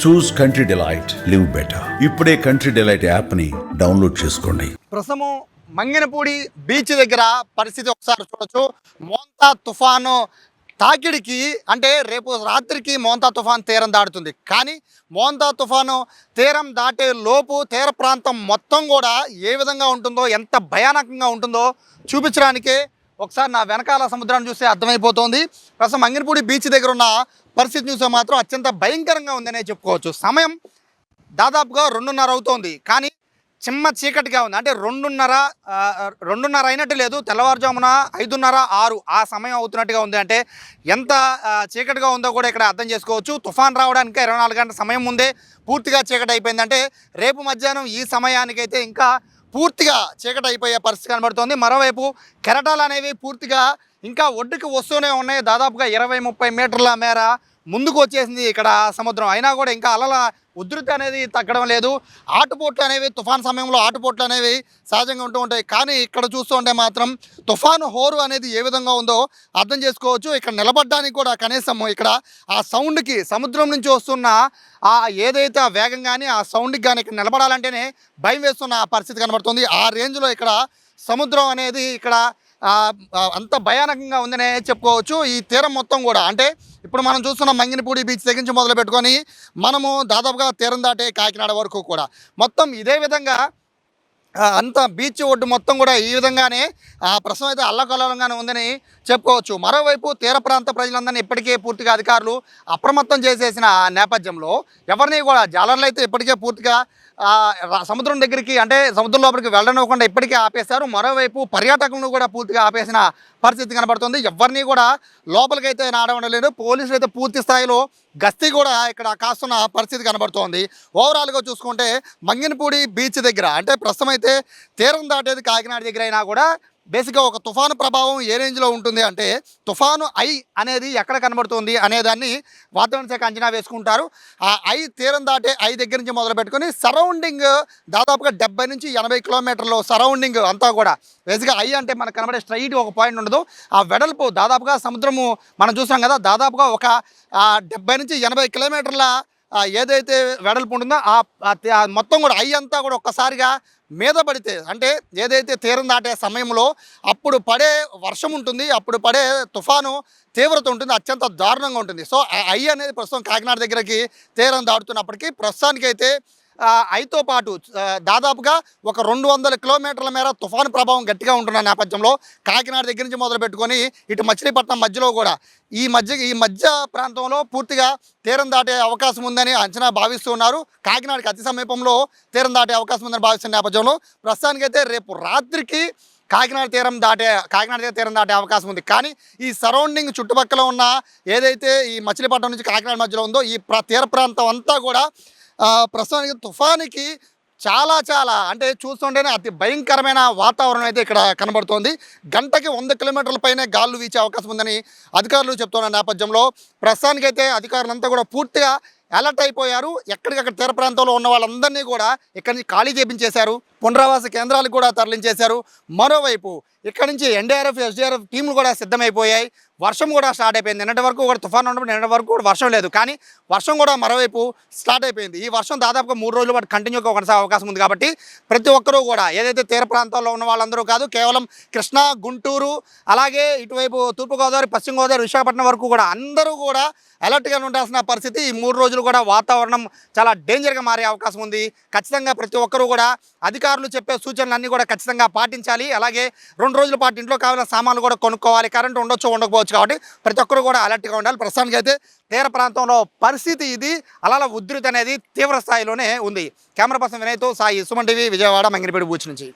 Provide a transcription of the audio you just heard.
చూస్ country delight, live better. ఇప్పుడే country delight app ని download చేసుకోండి. ప్రస్తుతం మంగెనపూడి బీచ్ దగ్గర పరిస్థితి ఒకసారి చూడొచ్చు. మోంతా తుఫాను తాకిడికి అంటే రేపు రాత్రికి మోంతా తుఫాన్ తీరం దాటుతుంది. కానీ మోంతా తుఫాను తీరం దాటే లోపు తీర ప్రాంతం మొత్తం కూడా ఏ విధంగా ఉంటుందో, ఎంత భయానకంగా ఉంటుందో చూపించడానికే ఒకసారి నా వెనకాల సముద్రాన్ని చూస్తే అర్థమైపోతుంది. ప్రస్తుతం మంగెనపూడి బీచ్ దగ్గర ఉన్న పరిస్థితి చూస్తే మాత్రం అత్యంత భయంకరంగా ఉందనే చెప్పుకోవచ్చు. సమయం దాదాపుగా 2:30 అవుతోంది. కానీ చిమ్మ చీకటిగా ఉంది. అంటే 2:30 అయినట్టు లేదు, తెల్లవారుజామున 5:30, 6 ఆ సమయం అవుతున్నట్టుగా ఉంది. అంటే ఎంత చీకటిగా ఉందో కూడా ఇక్కడ అర్థం చేసుకోవచ్చు. తుఫాన్ రావడానికి 24 గంటల సమయం ముందే పూర్తిగా చీకటి అయిపోయింది. అంటే రేపు మధ్యాహ్నం ఈ సమయానికైతే ఇంకా పూర్తిగా చీకటి అయిపోయే పరిస్థితి కనబడుతోంది. మరోవైపు కెరటాలు అనేవి పూర్తిగా ఇంకా ఒడ్డుకి వస్తూనే ఉన్నాయి. దాదాపుగా 20-30 మీటర్ల మేర ముందుకు వచ్చేసింది ఇక్కడ సముద్రం. అయినా కూడా ఇంకా అలల ఉధృతి అనేది తగ్గడం లేదు. ఆటుపోట్లు అనేవి తుఫాన్ సమయంలో ఆటుపోట్లు అనేవి సహజంగా ఉంటూ ఉంటాయి. కానీ ఇక్కడ చూస్తూ ఉంటే మాత్రం తుఫాను హోరు అనేది ఏ విధంగా ఉందో అర్థం చేసుకోవచ్చు. ఇక్కడ నిలబడడానికి కూడా కనీసం ఇక్కడ ఆ సౌండ్కి, సముద్రం నుంచి వస్తున్న ఆ ఏదైతే ఆ వేగం కానీ ఆ సౌండ్కి కానీ ఇక్కడ నిలబడాలంటేనే భయం వేస్తున్న పరిస్థితి కనబడుతుంది. ఆ రేంజ్లో ఇక్కడ సముద్రం అనేది ఇక్కడ అంత భయానకంగా ఉందనే చెప్పుకోవచ్చు. ఈ తీరం మొత్తం కూడా అంటే ఇప్పుడు మనం చూస్తున్న మంగెనపూడి బీచ్ దగ్గర నుంచి మొదలు పెట్టుకొని మనము దాదాపుగా తీరం దాటే కాకినాడ వరకు కూడా మొత్తం ఇదే విధంగా అంత బీచ్ ఒడ్డు మొత్తం కూడా ఈ విధంగానే ప్రస్తుతం అయితే అల్లకల్లోలంగానే ఉందని చెప్పుకోవచ్చు. మరోవైపు తీర ప్రాంత ప్రజలందరినీ ఇప్పటికే పూర్తిగా అధికారులు అప్రమత్తం చేసేసిన నేపథ్యంలో ఎవరిని కూడా జాలర్లు అయితే ఇప్పటికే పూర్తిగా సముద్రం దగ్గరికి అంటే సముద్రం లోపలికి వెళ్ళనివ్వకుండా ఇప్పటికే ఆపేశారు. మరోవైపు పర్యాటకులను కూడా పూర్తిగా ఆపేసిన పరిస్థితి కనబడుతుంది. ఎవరిని కూడా లోపలికైతే నాడవడలేదు. పోలీసులు అయితే పూర్తి స్థాయిలో గస్తీ కూడా ఇక్కడ కాస్తున్న పరిస్థితి కనబడుతోంది. ఓవరాల్గా చూసుకుంటే మంగెనపూడి బీచ్ దగ్గర అంటే ప్రస్తుతం అయితే తీరం దాటేది కాకినాడ దగ్గర అయినా కూడా బేసిక్గా ఒక తుఫాను ప్రభావం ఏ రేంజ్లో ఉంటుంది అంటే తుఫాను ఐ అనేది ఎక్కడ కనబడుతుంది అనేదాన్ని వాతావరణ శాఖ అంచనా వేసుకుంటారు. ఆ ఐ తీరం దాటే ఐ దగ్గర నుంచి మొదలు పెట్టుకొని సరౌండింగ్ దాదాపుగా 70 నుంచి 80 కిలోమీటర్లు సరౌండింగ్ అంతా కూడా బేసిక్గా ఐ అంటే మనకు కనబడే స్ట్రైట్ ఒక పాయింట్ ఉండదు. ఆ వెడల్పు దాదాపుగా సముద్రము మనం చూసాం కదా, దాదాపుగా ఒక 70 నుంచి 80 కిలోమీటర్ల ఏదైతే వెడల్పు ఉంటుందో మొత్తం కూడా ఐ అంతా కూడా ఒక్కసారిగా మీద పడితే అంటే ఏదైతే తీరం దాటే సమయంలో అప్పుడు పడే వర్షం ఉంటుంది, అప్పుడు పడే తుఫాను తీవ్రత ఉంటుంది, అత్యంత దారుణంగా ఉంటుంది. సో ఐ అనేది ప్రస్తుతం కాకినాడ దగ్గరకి తీరం దాటుతున్నప్పటికీ ప్రస్తుతానికైతే ఐతో పాటు దాదాపుగా ఒక 200 కిలోమీటర్ల మేర తుఫాను ప్రభావం గట్టిగా ఉంటున్న నేపథ్యంలో కాకినాడ దగ్గర నుంచి మొదలు పెట్టుకొని ఇటు మచిలీపట్నం మధ్యలో కూడా ఈ మధ్య ప్రాంతంలో పూర్తిగా తీరం దాటే అవకాశం ఉందని అంచనా భావిస్తున్నారు. కాకినాడకి అతి సమీపంలో తీరం దాటే అవకాశం ఉందని భావిస్తున్న నేపథ్యంలో ప్రస్తుతానికైతే రేపు రాత్రికి కాకినాడ తీరం దాటే అవకాశం ఉంది. కానీ ఈ సరౌండింగ్ చుట్టుపక్కల ఉన్న ఏదైతే ఈ మచిలీపట్నం నుంచి కాకినాడ మధ్యలో ఉందో ఈ తీర ప్రాంతం అంతా కూడా ప్రస్తుతానికి తుఫానికి చాలా అంటే చూస్తుంటేనే అతి భయంకరమైన వాతావరణం అయితే ఇక్కడ కనబడుతోంది. గంటకి 100 కిలోమీటర్ల పైనే గాలులు వీచే అవకాశం ఉందని అధికారులు చెప్తున్న నేపథ్యంలో ప్రస్తుతానికైతే అధికారులంతా కూడా పూర్తిగా అలర్ట్ అయిపోయారు. ఎక్కడికక్కడ తీర ప్రాంతంలో ఉన్న వాళ్ళందరినీ కూడా ఇక్కడి నుంచి ఖాళీ చేయించేశారు, పునరావాస కేంద్రాలకు కూడా తరలించేశారు. మరోవైపు ఇక్కడి నుంచి ఎన్డీఆర్ఎఫ్, ఎస్డీఆర్ఎఫ్ టీంలు కూడా సిద్ధమైపోయాయి. వర్షం కూడా స్టార్ట్ అయిపోయింది. నిన్నటి వరకు కూడా తుఫాను ఉన్నప్పుడు నిన్నటి వరకు కూడా వర్షం లేదు, కానీ వర్షం కూడా మరోవైపు స్టార్ట్ అయిపోయింది. ఈ వర్షం దాదాపుగా 3 రోజుల పాటు కంటిన్యూగా కొనసాగే అవకాశం ఉంది. కాబట్టి ప్రతి ఒక్కరూ కూడా ఏదైతే తీర ప్రాంతాల్లో ఉన్న వాళ్ళందరూ కాదు, కేవలం కృష్ణా, గుంటూరు, అలాగే ఇటువైపు తూర్పుగోదావరి, పశ్చిమ గోదావరి, విశాఖపట్నం వరకు కూడా అందరూ కూడా అలర్ట్గా ఉండాల్సిన పరిస్థితి. ఈ 3 రోజులు కూడా వాతావరణం చాలా డేంజర్గా మారే అవకాశం ఉంది. ఖచ్చితంగా ప్రతి ఒక్కరూ కూడా అధికారులు చెప్పే సూచనలన్నీ కూడా ఖచ్చితంగా పాటించాలి. అలాగే 2 రోజుల పాటు ఇంట్లో కావాల్సిన సామాన్లు కూడా కొనుక్కోవాలి. కరెంట్ ఉండొచ్చు, ఉండకపోవచ్చు. కాబట్టి ప్రతి ఒక్కరు కూడా అలర్ట్గా ఉండాలి. ప్రస్తుతానికి అయితే తీర ప్రాంతంలో పరిస్థితి ఇది. అలల ఉధృతి అనేది తీవ్ర స్థాయిలోనే ఉంది. కెమెరా పర్సన్ వినయ్తో సాయి, సుమన్ టీవీ, విజయవాడ, మంగెనపూడి బీచ్ నుంచి.